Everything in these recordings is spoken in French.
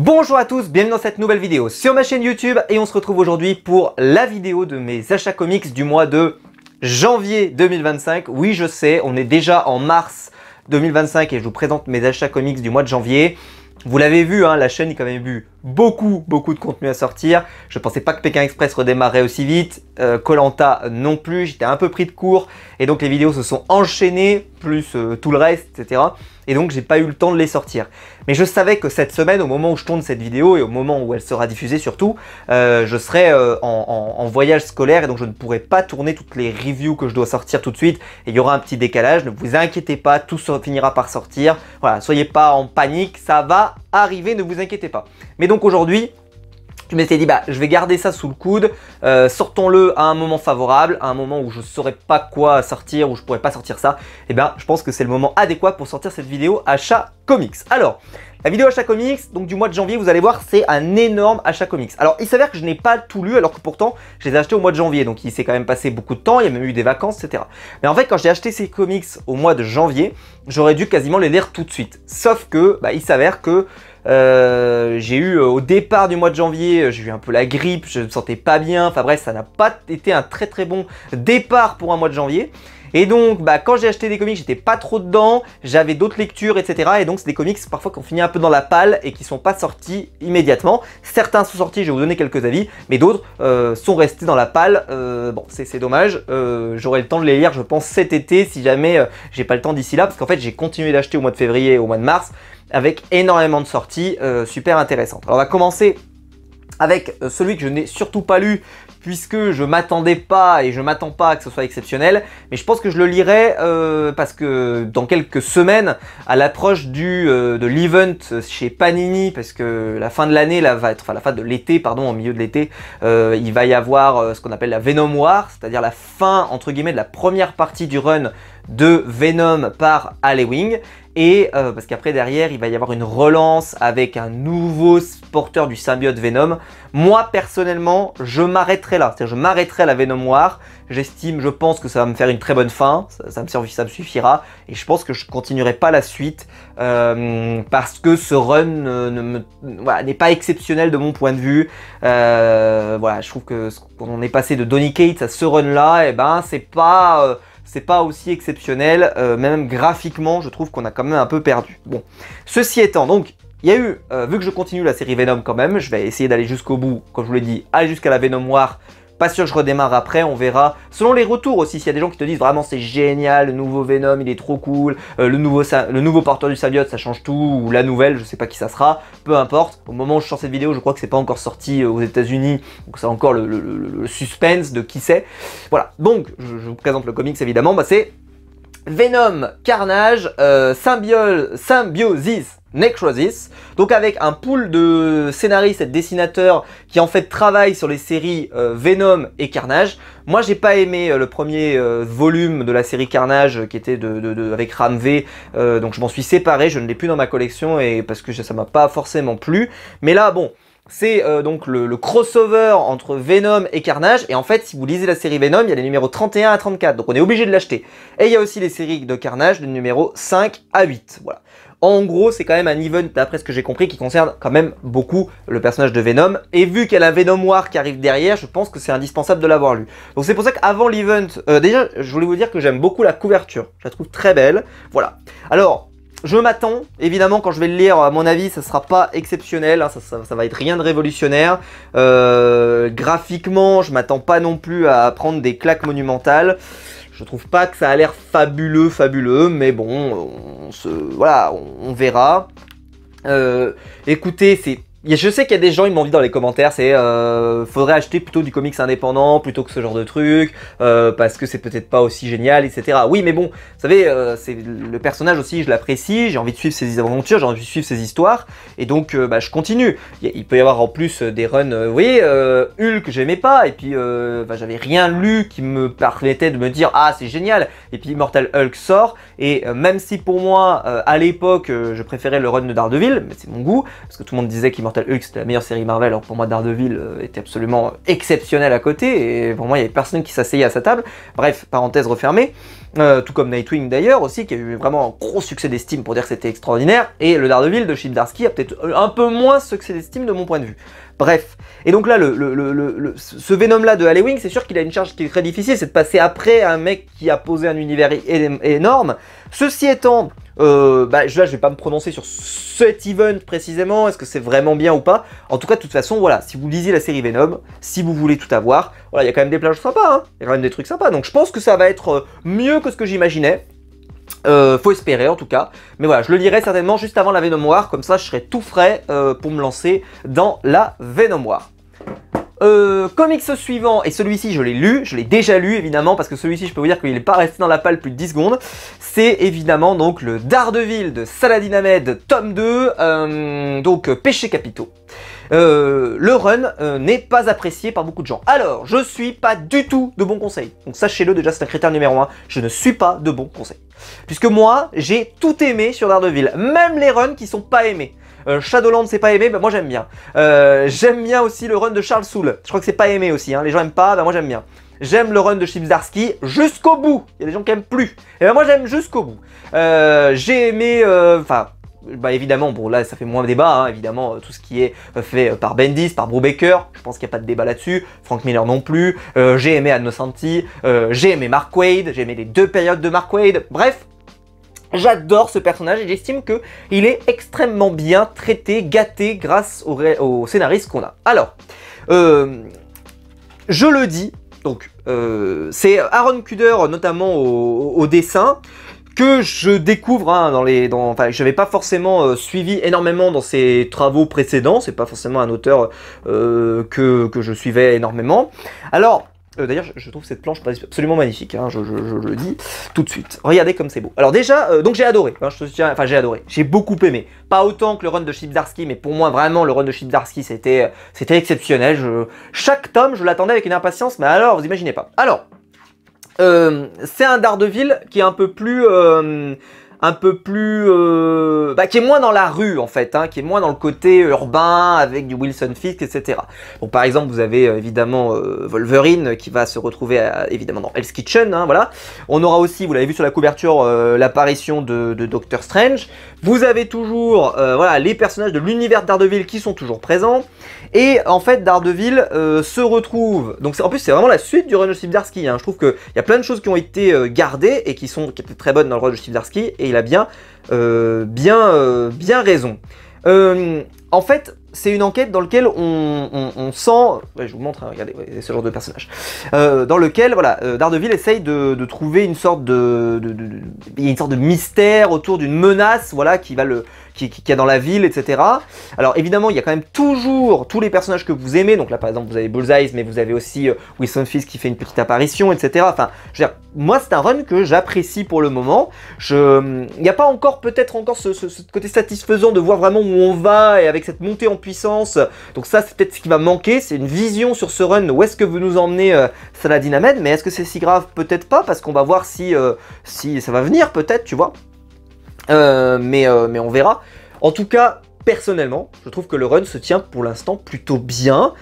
Bonjour à tous, bienvenue dans cette nouvelle vidéo sur ma chaîne YouTube et on se retrouve aujourd'hui pour la vidéo de mes achats comics du mois de janvier 2025. Oui, je sais, on est déjà en mars 2025 et je vous présente mes achats comics du mois de janvier. Vous l'avez vu, hein, la chaîne a quand même eu beaucoup de contenu à sortir. Je pensais pas que Pékin Express redémarrait aussi vite, Koh-Lanta non plus, j'étais un peu pris de court et donc les vidéos se sont enchaînées, plus tout le reste, etc. Et donc j'ai pas eu le temps de les sortir. Mais je savais que cette semaine, au moment où je tourne cette vidéo et au moment où elle sera diffusée surtout, je serai en voyage scolaire et donc je ne pourrai pas tourner toutes les reviews que je dois sortir tout de suite. Et il y aura un petit décalage, ne vous inquiétez pas, tout finira par sortir. Voilà, soyez pas en panique, ça va arriver, ne vous inquiétez pas. Mais donc aujourd'hui, je m'étais dit, je vais garder ça sous le coude, sortons-le à un moment favorable, à un moment où je ne saurais pas quoi sortir, où je ne pourrais pas sortir ça. Et bien, je pense que c'est le moment adéquat pour sortir cette vidéo achat comics. Alors, la vidéo achat comics, donc du mois de janvier, vous allez voir, c'est un énorme achat comics. Alors, il s'avère que je n'ai pas tout lu, alors que pourtant, je les ai achetés au mois de janvier. Donc, il s'est quand même passé beaucoup de temps, il y a même eu des vacances, etc. Mais en fait, quand j'ai acheté ces comics au mois de janvier, j'aurais dû quasiment les lire tout de suite. Sauf que, il s'avère que j'ai eu au départ du mois de janvier, j'ai eu un peu la grippe, je ne me sentais pas bien, enfin bref, ça n'a pas été un très bon départ pour un mois de janvier. Et donc, quand j'ai acheté des comics, j'étais pas trop dedans, j'avais d'autres lectures, etc. Et donc, c'est des comics parfois qui ont fini un peu dans la palle et qui sont pas sortis immédiatement. Certains sont sortis, je vais vous donner quelques avis, mais d'autres sont restés dans la palle. Bon, c'est dommage. J'aurai le temps de les lire, je pense, cet été, si jamais j'ai pas le temps d'ici là, parce qu'en fait, j'ai continué d'acheter au mois de février et au mois de mars, avec énormément de sorties super intéressantes. Alors, on va commencer avec celui que je n'ai surtout pas lu, puisque je m'attendais pas et je m'attends pas à que ce soit exceptionnel, mais je pense que je le lirai parce que dans quelques semaines, à l'approche de l'event chez Panini, parce que la fin de l'année là va être, enfin la fin de l'été, pardon, au milieu de l'été, il va y avoir ce qu'on appelle la Venom War, c'est-à-dire la fin entre guillemets de la première partie du run de Venom par Allewing. Et parce qu'après derrière il va y avoir une relance avec un nouveau porteur du symbiote Venom. Moi personnellement je m'arrêterai là, c'est-à-dire je m'arrêterai à la Venom War. J'estime, je pense que ça va me faire une très bonne fin, ça me suffira. Et je pense que je continuerai pas la suite parce que ce run n'est pas exceptionnel de mon point de vue. Voilà, je trouve que quand on est passé de Donny Cates à ce run là, et c'est pas aussi exceptionnel, même graphiquement, je trouve qu'on a quand même un peu perdu. Bon, ceci étant, donc, il y a eu, vu que je continue la série Venom quand même, je vais essayer d'aller jusqu'au bout, comme je vous l'ai dit, aller jusqu'à la Venom War. Pas sûr que je redémarre après, on verra. Selon les retours aussi, s'il y a des gens qui te disent vraiment c'est génial, le nouveau Venom il est trop cool, le nouveau porteur du symbiote ça change tout, ou la nouvelle, je sais pas qui ça sera, peu importe. Au moment où je sors cette vidéo, je crois que c'est pas encore sorti aux États-Unis, donc c'est encore le suspense de qui c'est. Voilà, donc je vous présente le comics évidemment, c'est Venom, Carnage, Symbiosis, Necrosis, donc avec un pool de scénaristes et de dessinateurs qui en fait travaillent sur les séries Venom et Carnage. Moi j'ai pas aimé le premier volume de la série Carnage qui était avec Ram V, donc je m'en suis séparé, je ne l'ai plus dans ma collection et parce que ça m'a pas forcément plu. Mais là bon, c'est donc le crossover entre Venom et Carnage. Et en fait, si vous lisez la série Venom, il y a les numéros 31 à 34. Donc on est obligé de l'acheter. Et il y a aussi les séries de Carnage, le numéro 5 à 8. Voilà. En gros, c'est quand même un event, d'après ce que j'ai compris, qui concerne quand même beaucoup le personnage de Venom. Et vu qu'il y a la Venom War qui arrive derrière, je pense que c'est indispensable de l'avoir lu. Donc c'est pour ça qu'avant l'event, déjà, je voulais vous dire que j'aime beaucoup la couverture. Je la trouve très belle. Voilà. Alors, je m'attends, évidemment, quand je vais le lire, à mon avis, ça sera pas exceptionnel, hein, ça va être rien de révolutionnaire. Graphiquement, je m'attends pas non plus à prendre des claques monumentales. Je trouve pas que ça a l'air fabuleux, mais bon, voilà, on verra. Écoutez, je sais qu'il y a des gens, ils m'ont dit dans les commentaires, faudrait acheter plutôt du comics indépendant plutôt que ce genre de truc, parce que c'est peut-être pas aussi génial, etc. Oui, mais bon, vous savez, c'est le personnage aussi, je l'apprécie, j'ai envie de suivre ses aventures, j'ai envie de suivre ses histoires, et donc je continue. Il peut y avoir en plus des runs, vous voyez, Hulk, j'aimais pas, et puis j'avais rien lu qui me permettait de me dire, ah c'est génial, et puis Immortal Hulk sort, et même si pour moi, à l'époque, je préférais le run de Daredevil, mais c'est mon goût, parce que tout le monde disait qu'Immortal Immortal Hulk c'était la meilleure série Marvel, alors pour moi Daredevil était absolument exceptionnel à côté, et pour moi il n'y avait personne qui s'asseyait à sa table. Bref, parenthèse refermée. Tout comme Nightwing d'ailleurs aussi, qui a eu vraiment un gros succès d'estime pour dire que c'était extraordinaire, et le Daredevil de Chip Zdarsky a peut-être un peu moins succès d'estime de mon point de vue. Bref, et donc là, ce Venom-là de Halloween, c'est sûr qu'il a une charge qui est très difficile, c'est de passer après un mec qui a posé un univers énorme. Ceci étant, là je vais pas me prononcer sur cet event précisément, est-ce que c'est vraiment bien ou pas. En tout cas, de toute façon, voilà, si vous lisez la série Venom, si vous voulez tout avoir, voilà, il y a quand même des plages sympas, hein, il y a quand même des trucs sympas, donc je pense que ça va être mieux que ce que j'imaginais. Faut espérer en tout cas, mais voilà, je le lirai certainement juste avant la Venom War, comme ça je serai tout frais pour me lancer dans la Venom War. Comics suivant, et celui-ci je l'ai lu, je l'ai déjà lu évidemment, parce que celui-ci je peux vous dire qu'il n'est pas resté dans la palle plus de 10 secondes, c'est évidemment donc le Daredevil de Saladin Ahmed, tome 2, donc Péchés capitaux. Le run n'est pas apprécié par beaucoup de gens. Alors, je suis pas du tout de bons conseils. Donc sachez-le, déjà c'est un critère numéro 1, je ne suis pas de bons conseils. Puisque moi, j'ai tout aimé sur Daredevil, même les runs qui sont pas aimés. Shadowland c'est pas aimé, bah moi j'aime bien. J'aime bien aussi le run de Charles Soule, je crois que c'est pas aimé aussi, hein. Les gens aiment pas, bah moi j'aime bien. J'aime le run de Chip Zdarsky jusqu'au bout, il y a des gens qui aiment plus, et ben moi j'aime jusqu'au bout. J'ai aimé, bah évidemment, bon là ça fait moins débat, hein, évidemment, tout ce qui est fait par Bendis, par Brubaker, je pense qu'il n'y a pas de débat là-dessus, Frank Miller non plus, j'ai aimé Anno Santi, j'ai aimé Mark Waid, j'ai aimé les deux périodes de Mark Waid, bref, j'adore ce personnage et j'estime qu'il est extrêmement bien traité, gâté grâce au scénariste qu'on a. Alors, je le dis, donc c'est Aaron Kuder notamment au dessin, que je découvre hein, enfin, je n'avais pas forcément suivi énormément dans ses travaux précédents, c'est pas forcément un auteur que je suivais énormément. Alors, d'ailleurs, je trouve cette planche absolument magnifique, hein, je le dis tout de suite. Regardez comme c'est beau. Alors déjà, donc j'ai adoré, hein, j'ai adoré, j'ai beaucoup aimé. Pas autant que le run de Chip Zdarsky, mais pour moi vraiment le run de Chip Zdarsky c'était exceptionnel. Chaque tome, je l'attendais avec une impatience, mais alors, vous imaginez pas. Alors, c'est un Daredevil qui est un peu plus... qui est moins dans la rue en fait, hein, qui est moins dans le côté urbain avec du Wilson Fisk, etc. Donc par exemple vous avez évidemment Wolverine qui va se retrouver évidemment dans Hell's Kitchen, hein, voilà. On aura aussi, vous l'avez vu sur la couverture, l'apparition de Doctor Strange. Vous avez toujours voilà, les personnages de l'univers Daredevil qui sont toujours présents. Et en fait Daredevil se retrouve, donc en plus c'est vraiment la suite du run de Chip Zdarsky, hein. Je trouve qu'il y a plein de choses qui ont été gardées et qui étaient très bonnes dans le run de Chip Zdarsky, et il a bien raison. En fait, c'est une enquête dans laquelle on sent... Ouais, je vous montre, hein, regardez, ouais, ce genre de personnage. Dans lequel, voilà, Daredevil essaye de trouver une sorte il y a une sorte de mystère autour d'une menace, voilà, qu'il y a dans la ville, etc. Alors évidemment, il y a quand même toujours tous les personnages que vous aimez. Donc là, par exemple, vous avez Bullseye, mais vous avez aussi Wilson Fisk qui fait une petite apparition, etc. Enfin, je veux dire, moi, c'est un run que j'apprécie pour le moment. Il n'y a pas encore, peut-être encore ce côté satisfaisant de voir vraiment où on va et avec cette montée en puissance. Donc ça, c'est peut-être ce qui va manquer. C'est une vision sur ce run. Où est-ce que vous nous emmenez Saladin Ahmed? Mais est-ce que c'est si grave? Peut-être pas, parce qu'on va voir si ça va venir, peut-être, tu vois. Mais on verra. En tout cas, personnellement, je trouve que le run se tient pour l'instant plutôt bien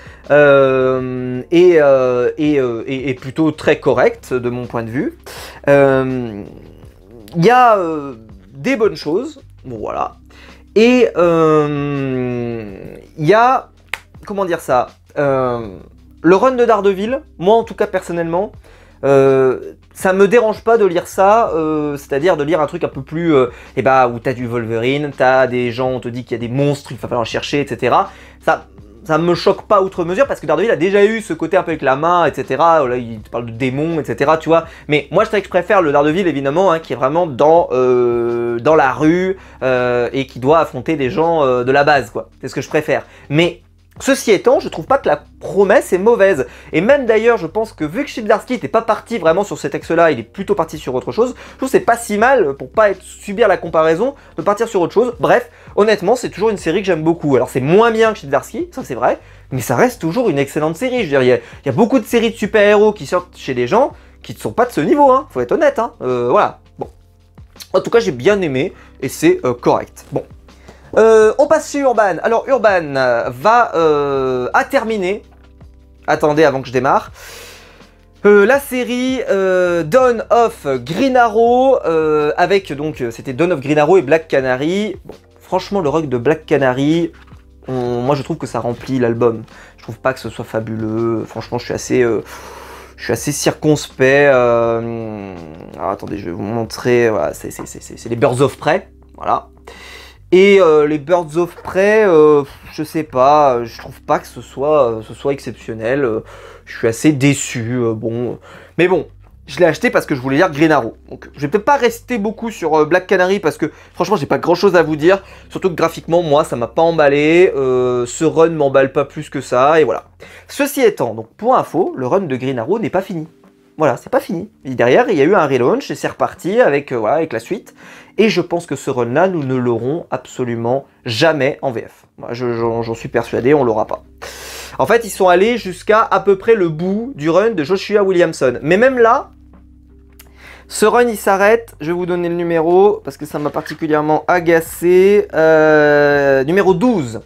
et plutôt très correct de mon point de vue. Il y a des bonnes choses, bon voilà, et il y a, comment dire ça, le run de Daredevil, moi en tout cas personnellement, ça me dérange pas de lire ça, c'est-à-dire de lire un truc un peu plus, où t'as du Wolverine, t'as des gens, on te dit qu'il y a des monstres, il va falloir en chercher, etc. Ça me choque pas outre mesure, parce que Daredevil a déjà eu ce côté un peu avec la main, etc. Là, il parle de démons, etc. Tu vois. Mais moi, je préfère le Daredevil, évidemment, hein, qui est vraiment dans la rue et qui doit affronter des gens de la base, quoi. C'est ce que je préfère. Mais ceci étant, je trouve pas que la promesse est mauvaise. Et même d'ailleurs, je pense que vu que Chip Zdarsky n'était pas parti vraiment sur cet axe-là, il est plutôt parti sur autre chose, je trouve que c'est pas si mal, pour pas subir la comparaison, de partir sur autre chose. Bref, honnêtement, c'est toujours une série que j'aime beaucoup. Alors c'est moins bien que Chip Zdarsky, ça c'est vrai, mais ça reste toujours une excellente série. Je veux dire, il y a beaucoup de séries de super-héros qui sortent chez des gens qui ne sont pas de ce niveau, hein, faut être honnête, hein. Voilà. Bon. En tout cas, j'ai bien aimé, et c'est correct. Bon. On passe chez Urban. Alors Urban a terminé. Attendez avant que je démarre. La série Dawn of Green Arrow avec donc c'était Dawn of Green Arrow et Black Canary. Bon, franchement le rug de Black Canary, moi je trouve que ça remplit l'album. Je trouve pas que ce soit fabuleux. Franchement je suis assez circonspect. Alors, attendez, je vais vous montrer. Voilà, c'est les Birds of Prey. Voilà. Et les Birds of Prey, je sais pas, je trouve pas que ce soit exceptionnel. Je suis assez déçu. Bon, mais bon, je l'ai acheté parce que je voulais lire Green Arrow. Donc, je vais peut-être pas rester beaucoup sur Black Canary parce que franchement, j'ai pas grand-chose à vous dire. Surtout que graphiquement, moi, ça m'a pas emballé. Ce run m'emballe pas plus que ça. Et voilà. Ceci étant, donc pour info, le run de Green Arrow n'est pas fini. Voilà, c'est pas fini. Et derrière, il y a eu un relaunch et c'est reparti avec, voilà, avec la suite. Et je pense que ce run-là, nous ne l'aurons absolument jamais en VF. Moi, j'en suis persuadé, on l'aura pas. En fait, ils sont allés jusqu'à à peu près le bout du run de Joshua Williamson. Mais même là, ce run, il s'arrête. Je vais vous donner le numéro parce que ça m'a particulièrement agacé. Numéro 12.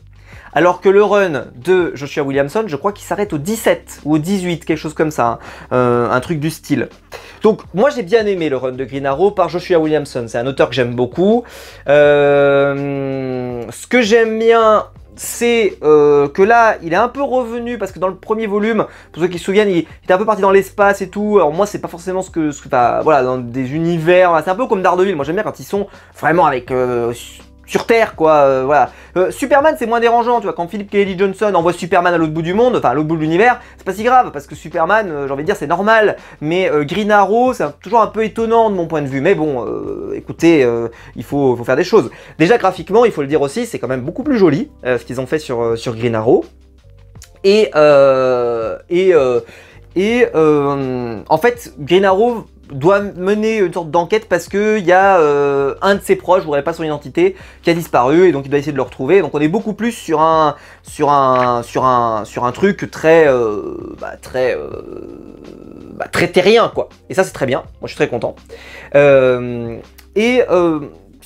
Alors que le run de Joshua Williamson, je crois qu'il s'arrête au 17 ou au 18, quelque chose comme ça, hein. Un truc du style. Donc moi j'ai bien aimé le run de Green Arrow par Joshua Williamson, c'est un auteur que j'aime beaucoup. Ce que j'aime bien, c'est que là, il est un peu revenu, parce que dans le premier volume, pour ceux qui se souviennent, il était un peu parti dans l'espace et tout. Alors moi, c'est pas forcément voilà, dans des univers, c'est un peu comme Daredevil. Moi j'aime bien quand ils sont vraiment avec... sur Terre, quoi, voilà. Superman, c'est moins dérangeant, tu vois, quand Philip Kennedy Johnson envoie Superman à l'autre bout du monde, enfin à l'autre bout de l'univers, c'est pas si grave, parce que Superman, j'ai envie de dire, c'est normal, mais Green Arrow, c'est toujours un peu étonnant de mon point de vue, mais bon, écoutez, il faut faire des choses. Déjà, graphiquement, il faut le dire aussi, c'est quand même beaucoup plus joli, ce qu'ils ont fait sur Green Arrow, et en fait, Green Arrow doit mener une sorte d'enquête parce que il y a un de ses proches, je ne voudrais pas son identité, qui a disparu et donc il doit essayer de le retrouver. Donc on est beaucoup plus sur un truc très très terrien, quoi. Et ça c'est très bien. Moi je suis très content. Ce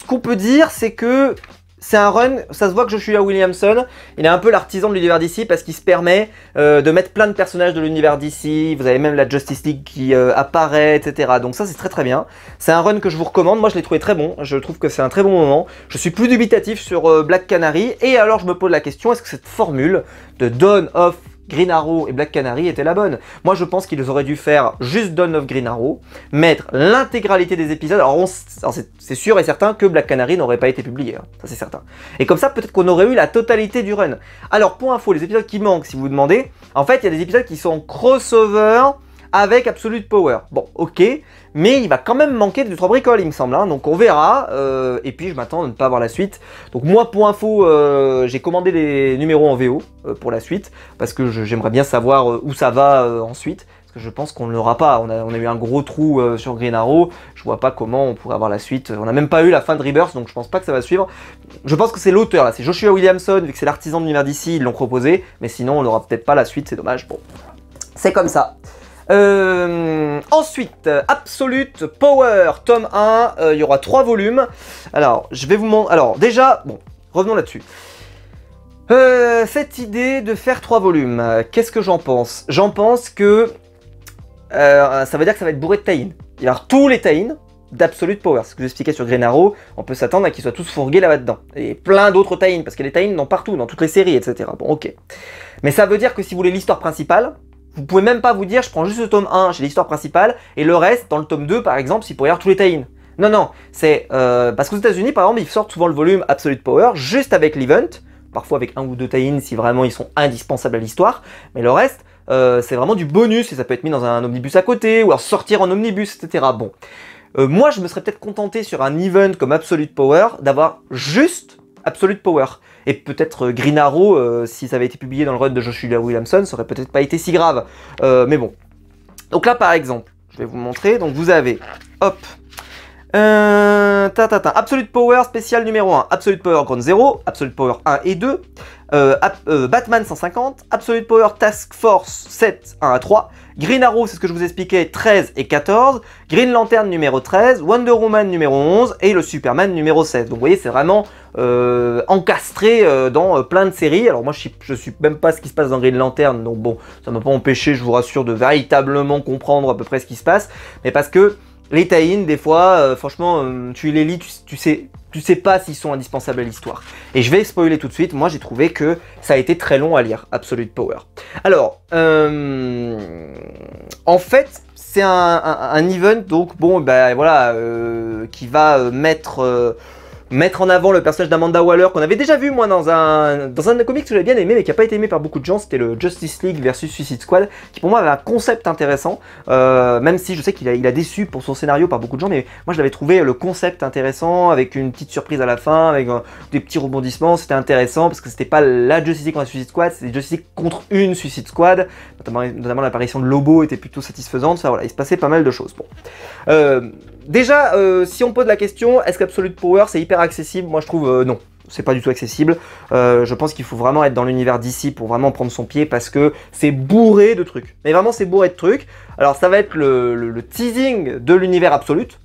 qu'on peut dire, c'est que c'est un run, ça se voit que Joshua Williamson, il est un peu l'artisan de l'univers DC parce qu'il se permet de mettre plein de personnages de l'univers DC. Vous avez même la Justice League qui apparaît, etc. Donc ça, c'est très très bien. C'est un run que je vous recommande. Moi, je l'ai trouvé très bon. Je trouve que c'est un très bon moment. Je suis plus dubitatif sur Black Canary. Et alors, je me pose la question, est-ce que cette formule de Dawn of Green Arrow et Black Canary était la bonne? Moi je pense qu'ils auraient dû faire juste Dawn of Green Arrow, mettre l'intégralité des épisodes. Alors c'est sûr et certain que Black Canary n'aurait pas été publié, hein. Ça c'est certain. Et comme ça peut-être qu'on aurait eu la totalité du run. Alors pour info, les épisodes qui manquent, si vous vous demandez, en fait il y a des épisodes qui sont en crossover avec Absolute Power. Bon, ok, mais il va quand même manquer de 2-3 bricoles, il me semble, hein. Donc on verra, et puis je m'attends à ne pas avoir la suite. Donc moi, pour info, j'ai commandé les numéros en VO pour la suite, parce que j'aimerais bien savoir où ça va ensuite, parce que je pense qu'on ne l'aura pas. On a eu un gros trou sur Green Arrow, je vois pas comment on pourrait avoir la suite. On n'a même pas eu la fin de Rebirth, donc je pense pas que ça va suivre. Je pense que c'est l'auteur, là, c'est Joshua Williamson, vu que c'est l'artisan de l'univers d'ici, ils l'ont proposé, mais sinon on n'aura peut-être pas la suite, c'est dommage. Bon, c'est comme ça. Ensuite, Absolute Power, tome 1, il y aura 3 volumes. Alors, je vais vous montrer... Alors, déjà, bon, revenons là-dessus. Cette idée de faire 3 volumes, qu'est-ce que j'en pense? J'en pense que ça veut dire que ça va être bourré de tie-in. Il y aura tous les tie-in d'Absolute Power. Ce que j'expliquais sur Green Arrow, on peut s'attendre à qu'ils soient tous fourgués là-dedans. Et plein d'autres tie-in, parce qu'il y a des tie-in dans partout, dans toutes les séries, etc. Bon, ok. Mais ça veut dire que si vous voulez l'histoire principale, vous pouvez même pas vous dire, je prends juste le tome 1 chez l'histoire principale, et le reste, dans le tome 2, par exemple, s'il pourrait y avoir tous les tie-in. Non, non, c'est... parce qu'aux États-Unis, par exemple, ils sortent souvent le volume Absolute Power, juste avec l'event, parfois avec 1 ou 2 tie-in si vraiment ils sont indispensables à l'histoire, mais le reste, c'est vraiment du bonus, et ça peut être mis dans un omnibus à côté, ou alors sortir en omnibus, etc. Bon. Moi, je me serais peut-être contenté sur un event comme Absolute Power, d'avoir juste Absolute Power. Et peut-être Green Arrow, si ça avait été publié dans le run de Joshua Williamson, ça aurait peut-être pas été si grave. Mais bon. Donc là, par exemple, je vais vous montrer. Donc vous avez, hop, Absolute Power spécial numéro 1, Absolute Power Ground 0, Absolute Power 1 et 2, Batman 150, Absolute Power Task Force 7, 1 à 3, Green Arrow, c'est ce que je vous expliquais, 13 et 14, Green Lantern numéro 13, Wonder Woman numéro 11 et le Superman numéro 16. Donc vous voyez, c'est vraiment encastré dans plein de séries. Alors moi, je suis même pas ce qui se passe dans Green Lantern, donc bon, ça m'a pas empêché, je vous rassure, de véritablement comprendre à peu près ce qui se passe, mais parce que les tie-in, des fois, franchement, tu les lis, tu sais pas s'ils sont indispensables à l'histoire. Et je vais spoiler tout de suite, moi j'ai trouvé que ça a été très long à lire, Absolute Power. Alors, en fait, c'est un event, donc bon, ben voilà, qui va mettre en avant le personnage d'Amanda Waller qu'on avait déjà vu moi dans un comic que j'avais bien aimé mais qui n'a pas été aimé par beaucoup de gens, c'était le Justice League versus Suicide Squad, qui pour moi avait un concept intéressant, même si je sais qu'il a déçu pour son scénario par beaucoup de gens, mais moi je l'avais trouvé le concept intéressant, avec une petite surprise à la fin, avec des petits rebondissements, c'était intéressant parce que c'était pas la Justice League contre la Suicide Squad, c'était Justice League contre une Suicide Squad, notamment l'apparition de Lobo était plutôt satisfaisante, enfin voilà, il se passait pas mal de choses. Bon. Déjà, si on pose la question, est-ce qu'Absolute Power c'est hyper accessible? Moi je trouve non, c'est pas du tout accessible. Je pense qu'il faut vraiment être dans l'univers d'ici pour vraiment prendre son pied parce que c'est bourré de trucs. Mais vraiment c'est bourré de trucs. Alors ça va être le teasing de l'univers Absolute.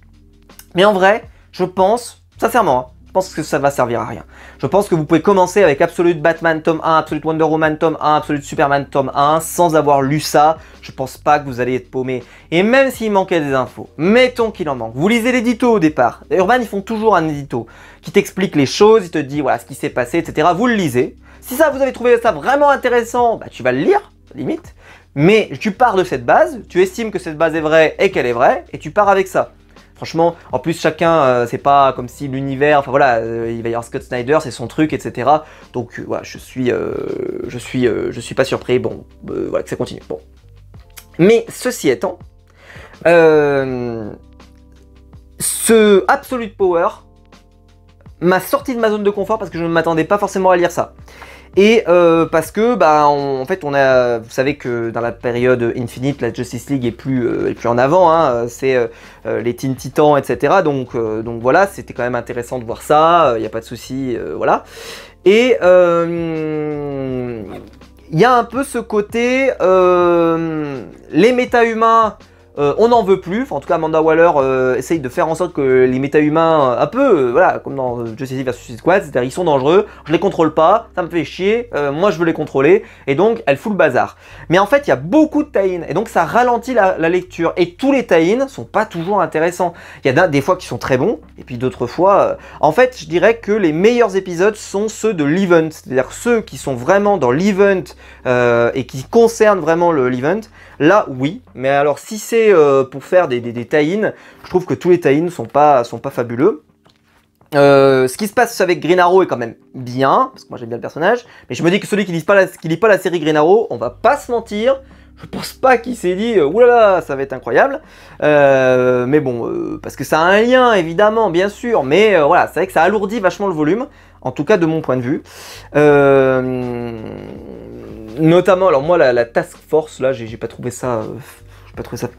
Mais en vrai, je pense, sincèrement, hein, je pense que ça va servir à rien. Je pense que vous pouvez commencer avec Absolute Batman tome 1, Absolute Wonder Woman tome 1, Absolute Superman tome 1, sans avoir lu ça. Je pense pas que vous allez être paumé. Et même s'il manquait des infos, mettons qu'il en manque. Vous lisez l'édito au départ. Urban, ils font toujours un édito qui t'explique les choses, il te dit voilà ce qui s'est passé, etc. Vous le lisez. Si ça, vous avez trouvé ça vraiment intéressant, bah, tu vas le lire, limite. Mais tu pars de cette base, tu estimes que cette base est vraie et qu'elle est vraie, et tu pars avec ça. Franchement, en plus chacun, c'est pas comme si l'univers, enfin voilà, il va y avoir Scott Snyder, c'est son truc, etc. Donc voilà, je suis pas surpris. Bon, voilà que ça continue. Bon, mais ceci étant, ce Absolute Power m'a sorti de ma zone de confort parce que je ne m'attendais pas forcément à lire ça. Et parce que, bah, en fait, vous savez que dans la période Infinite, la Justice League est plus en avant, hein, c'est les Teen Titans, etc. Donc voilà, c'était quand même intéressant de voir ça, il n'y a pas de souci, voilà. Et il y a un peu ce côté, les méta-humains, on n'en veut plus, enfin, en tout cas Amanda Waller essaye de faire en sorte que les méta-humains, un peu, voilà, comme dans Justice League vs Suicide Squad, c'est-à-dire ils sont dangereux, je les contrôle pas, ça me fait chier, moi je veux les contrôler, et donc elle fout le bazar. Mais en fait il y a beaucoup de tie-in, et donc ça ralentit la lecture, et tous les tie-in sont pas toujours intéressants. Il y a des fois qui sont très bons, et puis d'autres fois, en fait je dirais que les meilleurs épisodes sont ceux de l'event, c'est-à-dire ceux qui sont vraiment dans l'event, et qui concernent vraiment l'event. Là, oui, mais alors si c'est pour faire des tie-in, je trouve que tous les tie-in sont pas fabuleux. Ce qui se passe avec Green Arrow est quand même bien, parce que moi j'aime bien le personnage, mais je me dis que celui qui lit pas la série Green Arrow, on va pas se mentir, je pense pas qu'il s'est dit oulala, ça va être incroyable. Mais bon, parce que ça a un lien évidemment, bien sûr, mais voilà, c'est vrai que ça alourdit vachement le volume, en tout cas de mon point de vue. Notamment, alors moi la Task Force là, j'ai pas trouvé ça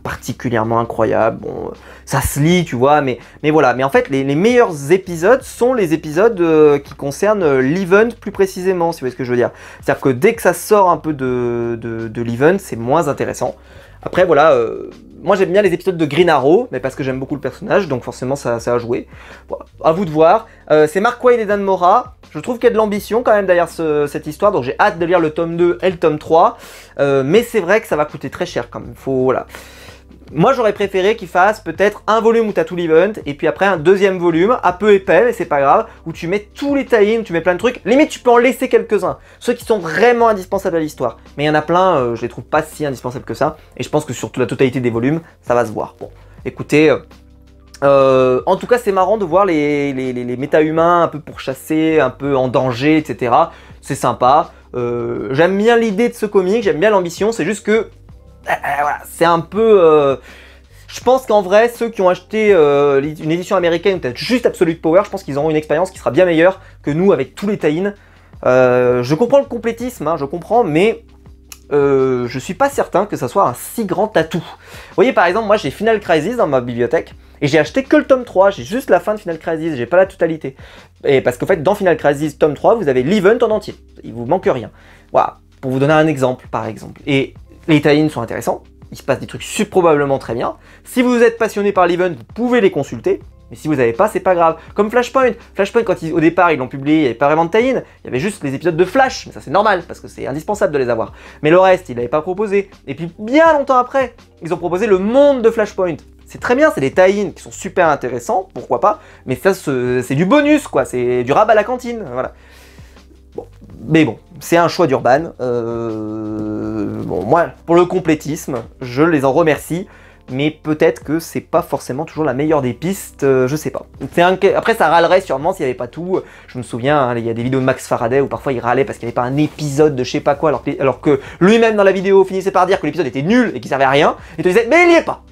particulièrement incroyable. Bon, ça se lit, tu vois, mais voilà. Mais en fait, les meilleurs épisodes sont les épisodes qui concernent l'event plus précisément, si vous voyez ce que je veux dire. C'est-à-dire que dès que ça sort un peu de l'event, c'est moins intéressant. Après, voilà, moi j'aime bien les épisodes de Green Arrow, mais parce que j'aime beaucoup le personnage, donc forcément ça a joué. Bon, à vous de voir. C'est Mark Waid et Dan Mora. Je trouve qu'il y a de l'ambition quand même derrière cette histoire, donc j'ai hâte de lire le tome 2 et le tome 3. Mais c'est vrai que ça va coûter très cher quand même. Voilà. Moi j'aurais préféré qu'il fasse peut-être un volume où tu as tout l'event, et puis après un deuxième volume, un peu épais, mais c'est pas grave, où tu mets tous les tie-in, tu mets plein de trucs. Limite tu peux en laisser quelques-uns, ceux qui sont vraiment indispensables à l'histoire. Mais il y en a plein, je les trouve pas si indispensables que ça, et je pense que sur la totalité des volumes, ça va se voir. Bon, écoutez, en tout cas c'est marrant de voir les méta-humains un peu pourchassés, un peu en danger, etc. C'est sympa. J'aime bien l'idée de ce comic, j'aime bien l'ambition, c'est juste que voilà, c'est un peu... je pense qu'en vrai, ceux qui ont acheté une édition américaine ou peut-être juste Absolute Power, je pense qu'ils auront une expérience qui sera bien meilleure que nous avec tous les tie-in. Je comprends le complétisme, hein, je comprends, mais je suis pas certain que ça soit un si grand atout. Vous voyez, par exemple, moi j'ai Final Crisis dans ma bibliothèque, Et j'ai acheté que le tome 3, j'ai juste la fin de Final Crisis, j'ai pas la totalité. Et parce qu'en fait, dans Final Crisis tome 3, vous avez l'event en entier. Il vous manque rien. Voilà, pour vous donner un exemple, par exemple. Et les tie-ins sont intéressants, il se passe des trucs probablement très bien. Si vous êtes passionné par l'event, vous pouvez les consulter. Mais si vous n'avez pas, c'est pas grave. Comme Flashpoint. Flashpoint, quand au départ, ils l'ont publié, il n'y avait pas vraiment de tie-in. Il y avait juste les épisodes de Flash. Mais ça, c'est normal, parce que c'est indispensable de les avoir. Mais le reste, ils l'avaient pas proposé. Et puis, bien longtemps après, ils ont proposé le monde de Flashpoint. C'est très bien, c'est des tie-in qui sont super intéressants, pourquoi pas. Mais ça, c'est du bonus, quoi. C'est du rab à la cantine, voilà. Bon. Mais bon, c'est un choix d'Urban. Bon, moi, pour le complétisme, je les en remercie. Mais peut-être que c'est pas forcément toujours la meilleure des pistes, je sais pas. Après ça râlerait sûrement s'il n'y avait pas tout. Je me souviens, hein, il y a des vidéos de Max Faraday où parfois il râlait parce qu'il n'y avait pas un épisode de je sais pas quoi, alors que lui-même dans la vidéo finissait par dire que l'épisode était nul et qu'il servait à rien. Et te disait, mais il y est pas.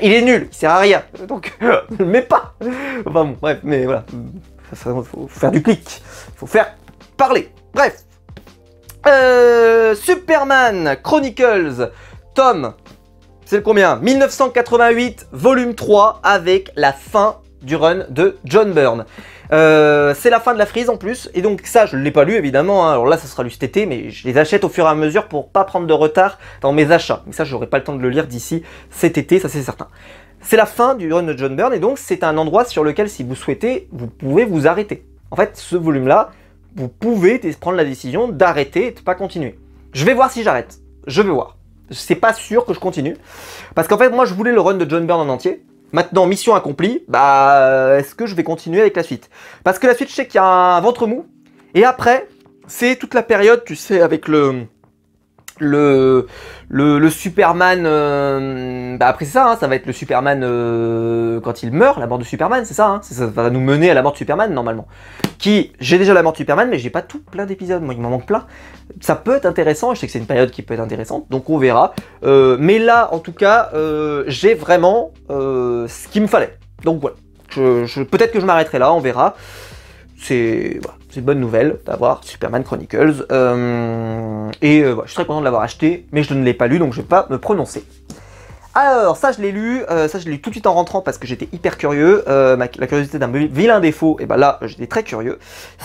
Il est nul, il sert à rien, donc ne le mets pas. Enfin bon, bref, mais voilà. Faut faire du clic, faut faire parler. Bref. Superman Chronicles, tome... C'est le combien? 1988, volume 3, avec la fin du run de John Byrne. C'est la fin de la frise en plus, et donc ça, je ne l'ai pas lu évidemment, hein. Alors là, ça sera lu cet été, mais je les achète au fur et à mesure pour pas prendre de retard dans mes achats. Mais ça, j'aurai pas le temps de le lire d'ici cet été, ça c'est certain. C'est la fin du run de John Byrne, et donc c'est un endroit sur lequel, si vous souhaitez, vous pouvez vous arrêter. En fait, ce volume-là, vous pouvez prendre la décision d'arrêter et de pas continuer. Je vais voir si j'arrête, je vais voir. C'est pas sûr que je continue. Parce qu'en fait, moi, je voulais le run de John Byrne en entier. Maintenant, mission accomplie, bah, est-ce que je vais continuer avec la suite? Parce que la suite, je sais qu'il y a un ventre mou. Et après, c'est toute la période, tu sais, avec le Superman, bah après c'est ça, hein, ça va être le Superman quand il meurt, la mort de Superman, c'est ça, hein, ça va nous mener à la mort de Superman normalement. J'ai déjà la mort de Superman, mais j'ai pas tout plein d'épisodes, moi il m'en manque plein. Ça peut être intéressant, je sais que c'est une période qui peut être intéressante, donc on verra. Mais là, en tout cas, j'ai vraiment ce qu'il me fallait. Donc voilà, peut-être que je m'arrêterai là, on verra. C'est voilà, une bonne nouvelle d'avoir Superman Chronicles. Voilà, je suis très content de l'avoir acheté, mais je ne l'ai pas lu, donc je ne vais pas me prononcer. Alors, ça je l'ai lu, tout de suite en rentrant parce que j'étais hyper curieux. La curiosité d'un vilain défaut, et ben là, j'étais très curieux.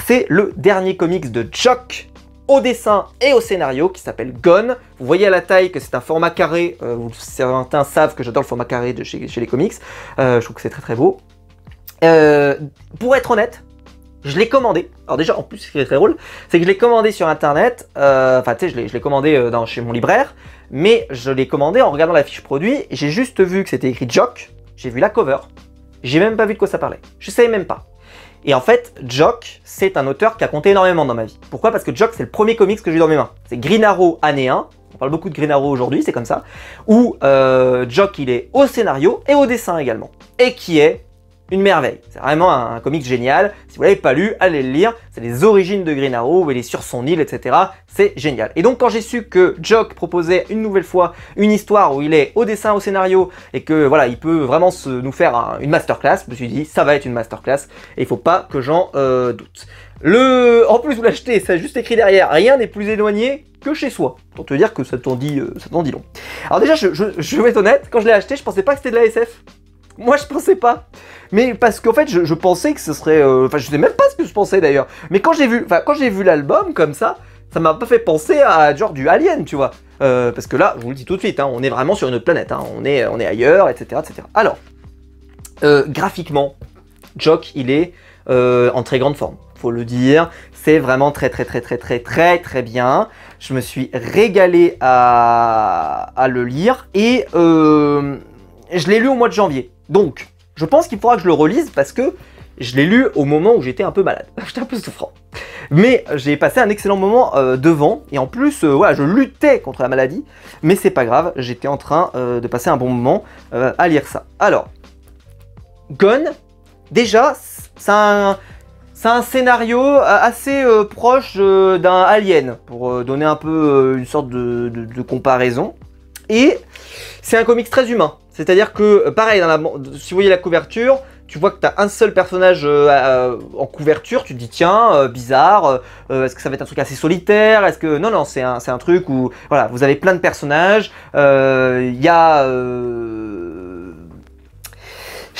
C'est le dernier comics de Jock, au dessin et au scénario, qui s'appelle Gone. Vous voyez à la taille que c'est un format carré. Certains savent que j'adore le format carré de chez les comics. Je trouve que c'est très très beau. Pour être honnête, je l'ai commandé. Alors déjà, en plus, ce qui est très drôle, c'est que je l'ai commandé sur internet. Enfin, tu sais, je l'ai commandé chez mon libraire. Mais je l'ai commandé en regardant la fiche produit. J'ai juste vu que c'était écrit Jock. J'ai vu la cover. J'ai même pas vu de quoi ça parlait. Je savais même pas. Et en fait, Jock, c'est un auteur qui a compté énormément dans ma vie. Pourquoi? Parce que Jock, c'est le premier comics que j'ai dans mes mains. C'est Green Arrow année 1. On parle beaucoup de Green Arrow aujourd'hui, c'est comme ça. Où Jock, il est au scénario et au dessin également. Et qui est une merveille. C'est vraiment un comics génial. Si vous l'avez pas lu, allez le lire. C'est les origines de Green Arrow, où il est sur son île, etc. C'est génial. Et donc quand j'ai su que Jock proposait une nouvelle fois une histoire où il est au dessin, au scénario, et que voilà, il peut vraiment nous faire une masterclass, je me suis dit, ça va être une masterclass, et il faut pas que j'en doute. En plus, vous l'achetez, ça juste écrit derrière, rien n'est plus éloigné que chez soi. Pour te dire que ça t'en dit long. Alors déjà, je vais être honnête, quand je l'ai acheté, je pensais pas que c'était de la SF. Moi, je pensais pas. Mais parce qu'en fait, je pensais que ce serait... Enfin, je sais même pas ce que je pensais d'ailleurs. Mais quand j'ai vu l'album comme ça m'a pas fait penser à genre du Alien, tu vois. Parce que là, je vous le dis tout de suite, hein, on est vraiment sur une autre planète. Hein, on est ailleurs, etc., etc. Alors, graphiquement, Jock, il est en très grande forme. Faut le dire, c'est vraiment très bien. Je me suis régalé à le lire et je l'ai lu au mois de janvier. Donc, je pense qu'il faudra que je le relise parce que je l'ai lu au moment où j'étais un peu malade. J'étais un peu souffrant. Mais j'ai passé un excellent moment devant. Et en plus, voilà, je luttais contre la maladie. Mais c'est pas grave, j'étais en train de passer un bon moment à lire ça. Alors, Gone, déjà, c'est un scénario assez proche d'un Alien, pour donner un peu une sorte de comparaison. Et c'est un comics très humain. C'est-à-dire que, pareil, si vous voyez la couverture, tu vois que tu as un seul personnage en couverture, tu te dis tiens, bizarre, est-ce que ça va être un truc assez solitaire? Est-ce que... Non, c'est un truc où, voilà, vous avez plein de personnages, il y a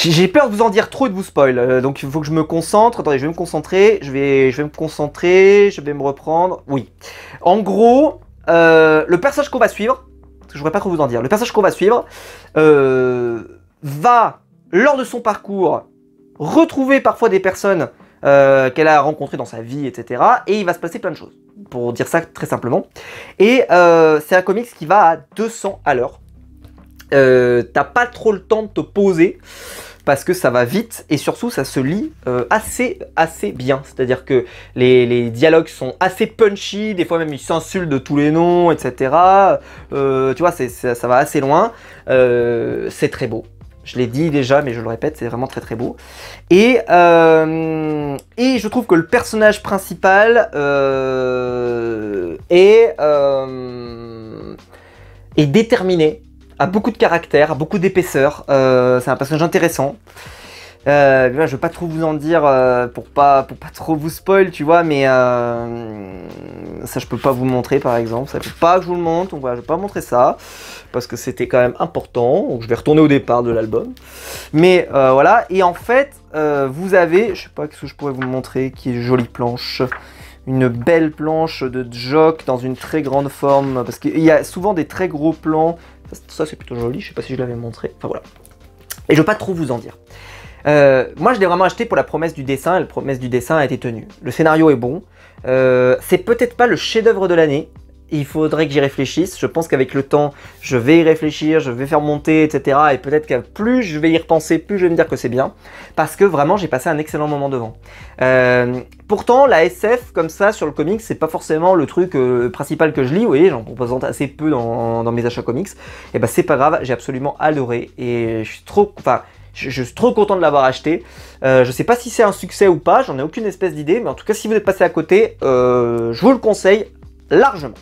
J'ai peur de vous en dire trop et de vous spoil, donc il faut que je me concentre. Attendez, je vais me concentrer, je vais me concentrer, je vais me reprendre. Oui. En gros, le personnage qu'on va suivre, parce que je ne pourrais pas trop vous en dire, le personnage qu'on va suivre va, lors de son parcours, retrouver parfois des personnes qu'elle a rencontrées dans sa vie, etc. Et il va se passer plein de choses, pour dire ça très simplement. Et c'est un comics qui va à 200 à l'heure. T'as pas trop le temps de te poser parce que ça va vite et surtout ça se lit assez bien. C'est-à-dire que les dialogues sont assez punchy, des fois même ils s'insultent de tous les noms, etc. Tu vois, ça va assez loin. C'est très beau. Je l'ai dit déjà, mais je le répète, c'est vraiment très beau. Et je trouve que le personnage principal est déterminé, a beaucoup de caractère, a beaucoup d'épaisseur. C'est un personnage intéressant. Je vais pas trop vous en dire pour pas trop vous spoil, tu vois, mais ça je peux pas vous montrer par exemple, ça veut pas que je vous le montre, donc voilà, je vais pas montrer ça parce que c'était quand même important, donc je vais retourner au départ de l'album. Mais voilà, et en fait, vous avez, je sais pas ce que je pourrais vous montrer, qui est une jolie planche. Une belle planche de Jock dans une très grande forme, parce qu'il y a souvent des très gros plans. Ça c'est plutôt joli, je sais pas si je l'avais montré, enfin voilà. Et je veux pas trop vous en dire. Moi je l'ai vraiment acheté pour la promesse du dessin, et la promesse du dessin a été tenue. Le scénario est bon, c'est peut-être pas le chef-d'œuvre de l'année, il faudrait que j'y réfléchisse. Je pense qu'avec le temps, je vais y réfléchir, je vais faire monter, etc. Et peut-être que plus je vais y repenser, plus je vais me dire que c'est bien. Parce que vraiment, j'ai passé un excellent moment devant. Pourtant, la SF, comme ça, sur le comics, c'est pas forcément le truc principal que je lis. Vous voyez, j'en représente assez peu dans mes achats comics. Et ben, c'est pas grave, j'ai absolument adoré. Et je suis trop... Enfin, je suis trop content de l'avoir acheté. Je sais pas si c'est un succès ou pas, j'en ai aucune espèce d'idée. Mais en tout cas, si vous êtes passé à côté, je vous le conseille largement.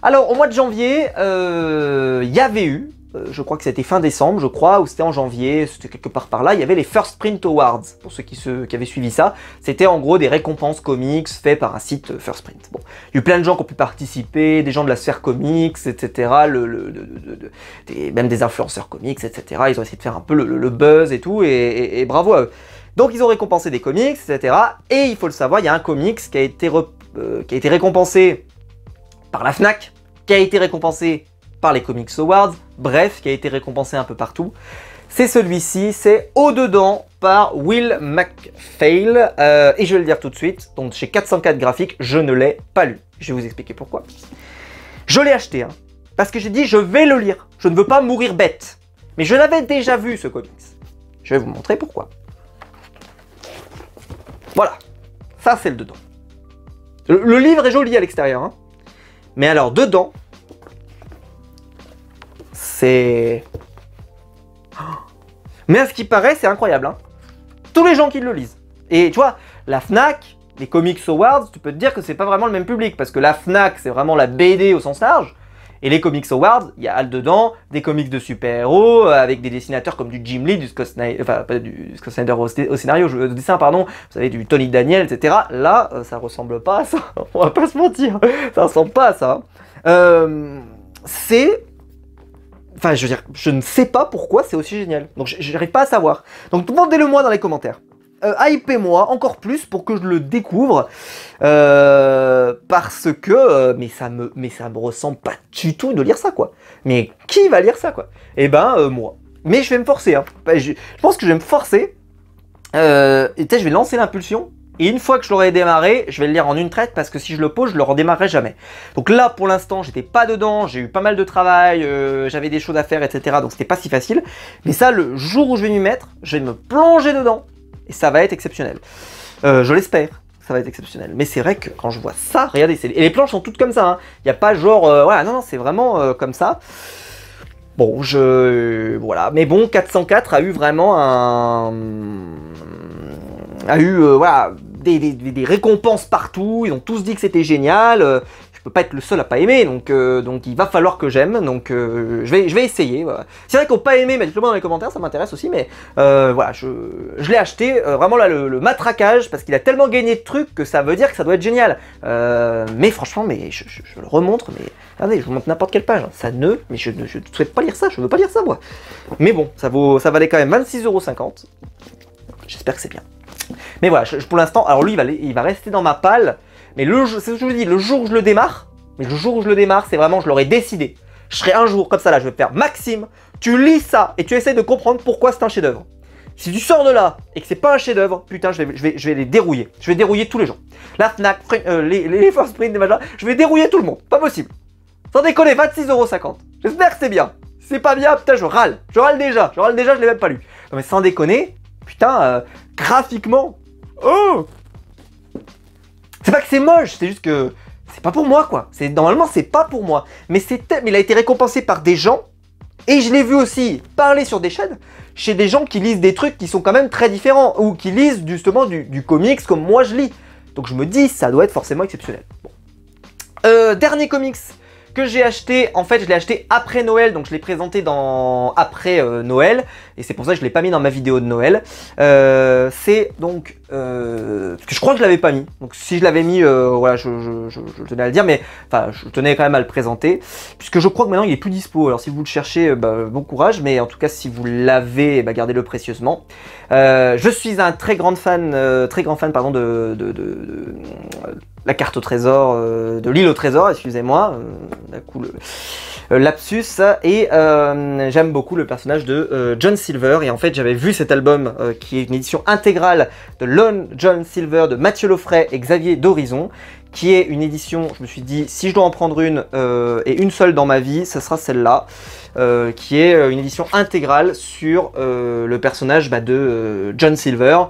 Alors, au mois de janvier, il y avait eu, je crois que c'était fin décembre, je crois, ou c'était en janvier, c'était quelque part par là, il y avait les First Print Awards, pour ceux qui avaient suivi ça. C'était en gros des récompenses comics faites par un site First Print. Bon, il y a eu plein de gens qui ont pu participer, des gens de la sphère comics, etc., même des influenceurs comics, etc. Ils ont essayé de faire un peu le buzz et tout, et bravo à eux. Donc ils ont récompensé des comics, etc. Et il faut le savoir, il y a un comics qui a été récompensé par la Fnac, qui a été récompensé par les Comics Awards, bref, qui a été récompensé un peu partout. C'est celui-ci, c'est Au Dedans par Will McPhail, et je vais le dire tout de suite, donc chez 404 graphiques, je ne l'ai pas lu. Je vais vous expliquer pourquoi. Je l'ai acheté, hein, parce que j'ai dit je vais le lire, je ne veux pas mourir bête. Mais je l'avais déjà vu ce comics. Je vais vous montrer pourquoi. Voilà, ça c'est le dedans. Le livre est joli à l'extérieur, hein. Mais alors, dedans, c'est... Mais à ce qui paraît, c'est incroyable, hein. Tous les gens qui le lisent. Et tu vois, la Fnac, les Comics Awards, tu peux te dire que c'est pas vraiment le même public, parce que la Fnac, c'est vraiment la BD au sens large, et les Comics Awards, il y a dedans des comics de super-héros, avec des dessinateurs comme du Jim Lee, du Scott Snyder, enfin pas du Scott Snyder au scénario, au dessin, pardon, vous savez, du Tony Daniel, etc. Là, ça ressemble pas à ça, on va pas se mentir, ça ressemble pas à ça. C'est... Enfin, je veux dire, je ne sais pas pourquoi c'est aussi génial, donc j'arrive pas à savoir. Donc demandez-le-moi dans les commentaires. Hypez-moi encore plus pour que je le découvre, parce que mais ça me ressemble pas du tout de lire ça, quoi. Mais qui va lire ça, quoi? Eh ben moi. Mais je vais me forcer, hein. Je pense que je vais me forcer. Et peut-être je vais lancer l'impulsion. Et une fois que je l'aurai démarré, je vais le lire en une traite parce que si je le pose, je le redémarrerai jamais. Donc là, pour l'instant, j'étais pas dedans, j'ai eu pas mal de travail, j'avais des choses à faire, etc. Donc c'était pas si facile. Mais ça, le jour où je vais m'y mettre, je vais me plonger dedans. Et ça va être exceptionnel. Je l'espère, ça va être exceptionnel. Mais c'est vrai que quand je vois ça, regardez, et les planches sont toutes comme ça. Hein. Il n'y a pas genre, voilà, non, c'est vraiment comme ça. Bon, voilà. Mais bon, 404 a eu vraiment voilà, des récompenses partout. Ils ont tous dit que c'était génial. Je peux pas être le seul à pas aimer, donc il va falloir que j'aime, donc je vais essayer. Voilà. C'est vrai qu'on pas aimé, mettez-le moi dans les commentaires, ça m'intéresse aussi, mais voilà, je l'ai acheté, vraiment là le matraquage, parce qu'il a tellement gagné de trucs que ça veut dire que ça doit être génial. Mais franchement, mais je le remontre, mais regardez, je vous montre n'importe quelle page, ça mais je ne souhaite pas lire ça, je veux pas lire ça moi. Mais bon, ça valait quand même 26,50 €. J'espère que c'est bien. Mais voilà, pour l'instant, alors lui il va rester dans ma palle, mais c'est ce que je vous dis, le jour où je le démarre, c'est vraiment, je l'aurais décidé. Je serai un jour comme ça là, je vais faire Maxime, tu lis ça et tu essaies de comprendre pourquoi c'est un chef-d'œuvre. Si tu sors de là et que c'est pas un chef-d'œuvre, putain, je vais les dérouiller. Je vais dérouiller tous les gens. La Fnac, les Force Print, les machins, je vais dérouiller tout le monde. Pas possible. Sans déconner, 26,50 €. J'espère que c'est bien. Si c'est pas bien, putain, je râle. Je râle déjà, je l'ai même pas lu. Non mais sans déconner, putain, graphiquement, oh, c'est pas que c'est moche, c'est juste que c'est pas pour moi quoi. Normalement c'est pas pour moi, mais il a été récompensé par des gens et je l'ai vu aussi parler sur des chaînes chez des gens qui lisent des trucs qui sont quand même très différents ou qui lisent justement du comics comme moi je lis. Donc je me dis ça doit être forcément exceptionnel. Bon. Dernier comics que j'ai acheté, en fait je l'ai acheté après Noël, donc je l'ai présenté après Noël, et c'est pour ça que je l'ai pas mis dans ma vidéo de Noël. C'est donc, parce que je crois que je l'avais pas mis, donc si je l'avais mis, voilà, je tenais à le dire, mais enfin je tenais quand même à le présenter, puisque je crois que maintenant il est plus dispo, alors si vous le cherchez, bon courage, mais en tout cas si vous l'avez, gardez-le précieusement. Je suis un très grand fan pardon, de la carte au trésor, de l'île au trésor, excusez-moi, d'un coup le lapsus, et j'aime beaucoup le personnage de John Silver, et en fait j'avais vu cet album qui est une édition intégrale de Lone John Silver de Mathieu Laufray et Xavier d'Horizon, qui est une édition, je me suis dit, si je dois en prendre une, et une seule dans ma vie, ce sera celle-là, qui est une édition intégrale sur le personnage de John Silver,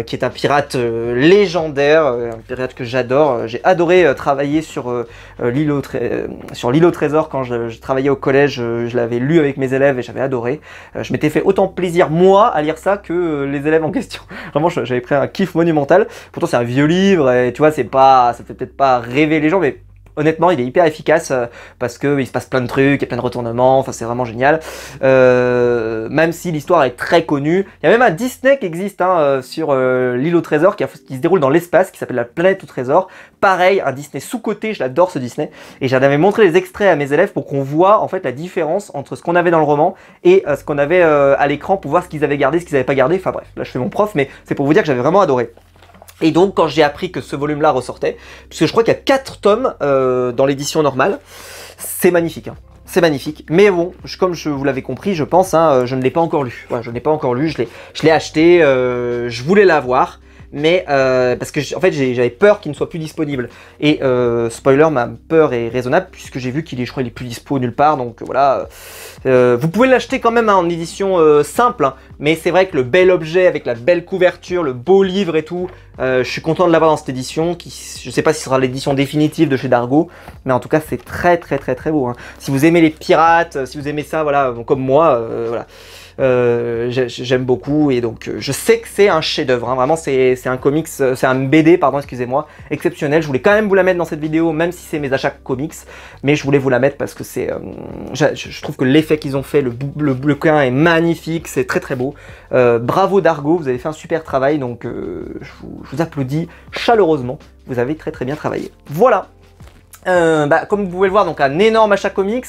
qui est un pirate légendaire, un pirate que j'adore. J'ai adoré travailler sur l'île au trésor quand je travaillais au collège, je l'avais lu avec mes élèves et j'avais adoré. Je m'étais fait autant plaisir moi à lire ça que les élèves en question. Vraiment, j'avais pris un kiff monumental. Pourtant c'est un vieux livre et tu vois, ça fait peut-être pas rêver les gens, mais honnêtement, il est hyper efficace parce qu'il se passe plein de trucs, il y a plein de retournements, enfin c'est vraiment génial. Même si l'histoire est très connue. Il y a même un Disney qui existe sur l'île au trésor qui se déroule dans l'espace, qui s'appelle La Planète au Trésor. Pareil, un Disney sous-coté, je l'adore ce Disney. Et j'en avais montré les extraits à mes élèves pour qu'on voit en fait la différence entre ce qu'on avait dans le roman et ce qu'on avait à l'écran pour voir ce qu'ils avaient gardé, ce qu'ils n'avaient pas gardé. Enfin bref, là je fais mon prof, mais c'est pour vous dire que j'avais vraiment adoré. Et donc quand j'ai appris que ce volume-là ressortait, puisque je crois qu'il y a 4 tomes dans l'édition normale, c'est magnifique. Hein. C'est magnifique. Mais bon, comme vous l'avez compris, je pense, je ne l'ai pas encore lu. Ouais, je ne l'ai pas encore lu, je l'ai acheté, je voulais l'avoir. Mais parce que en fait j'avais peur qu'il ne soit plus disponible. Et spoiler, ma peur est raisonnable puisque j'ai vu qu'il est, je crois, il est plus dispo nulle part. Donc voilà. Vous pouvez l'acheter quand même en édition simple, mais c'est vrai que le bel objet avec la belle couverture, le beau livre et tout, je suis content de l'avoir dans cette édition. Je sais pas si ce sera l'édition définitive de chez Dargo, mais en tout cas c'est très beau. Hein. Si vous aimez les pirates, si vous aimez ça, voilà, comme moi, voilà. J'aime beaucoup et donc je sais que c'est un chef-d'œuvre. Hein. Vraiment, c'est un comics, c'est un BD, pardon, excusez-moi, exceptionnel. Je voulais quand même vous la mettre dans cette vidéo, même si c'est mes achats comics, mais je voulais vous la mettre parce que c'est, je trouve que l'effet qu'ils ont fait, le bouquin est magnifique, c'est très beau. Bravo Dargo, vous avez fait un super travail, donc je vous applaudis chaleureusement. Vous avez très bien travaillé. Voilà. Comme vous pouvez le voir, donc un énorme achat comics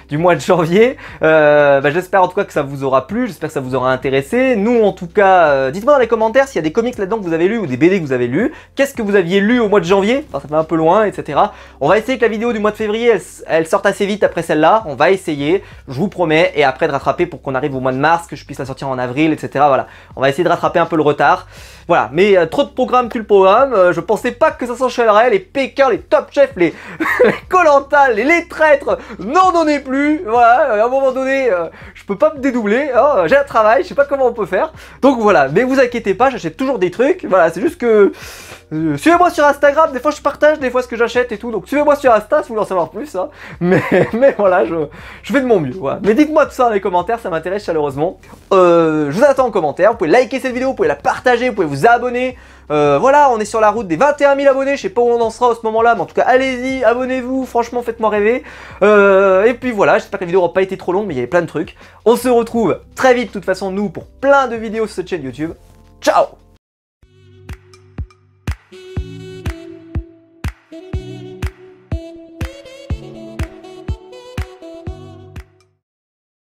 du mois de janvier. J'espère en tout cas que ça vous aura plu, j'espère que ça vous aura intéressé. Nous en tout cas, dites-moi dans les commentaires s'il y a des comics là-dedans que vous avez lus ou des BD que vous avez lus. Qu'est-ce que vous aviez lu au mois de janvier? Enfin, ça fait un peu loin, etc. On va essayer que la vidéo du mois de février, elle sorte assez vite après celle-là. On va essayer, je vous promets, et après de rattraper pour qu'on arrive au mois de mars, que je puisse la sortir en avril, etc. Voilà, on va essayer de rattraper un peu le retard. Voilà, mais trop de programmes tue le programme. Je pensais pas que ça s'enchaînerait, les Pékin, les Top Chef, les Koh-Lanta, les traîtres, n'en donnez plus. Voilà, à un moment donné, je peux pas me dédoubler. Hein, j'ai un travail, je sais pas comment on peut faire. Donc voilà, mais vous inquiétez pas, j'achète toujours des trucs. Voilà, c'est juste que Suivez-moi sur Instagram, des fois je partage des fois ce que j'achète et tout, donc suivez-moi sur Insta si vous voulez en savoir plus, hein. Mais voilà, je fais de mon mieux, voilà. Mais dites-moi tout ça dans les commentaires, ça m'intéresse chaleureusement. Je vous attends en commentaire, vous pouvez liker cette vidéo, vous pouvez la partager, vous pouvez vous abonner. Voilà, on est sur la route des 21 000 abonnés, je sais pas où on en sera à ce moment-là, mais en tout cas allez-y, abonnez-vous, franchement faites-moi rêver. Et puis voilà, j'espère que la vidéo n'aura pas été trop longue, mais il y avait plein de trucs. On se retrouve très vite de toute façon nous pour plein de vidéos sur cette chaîne YouTube. Ciao!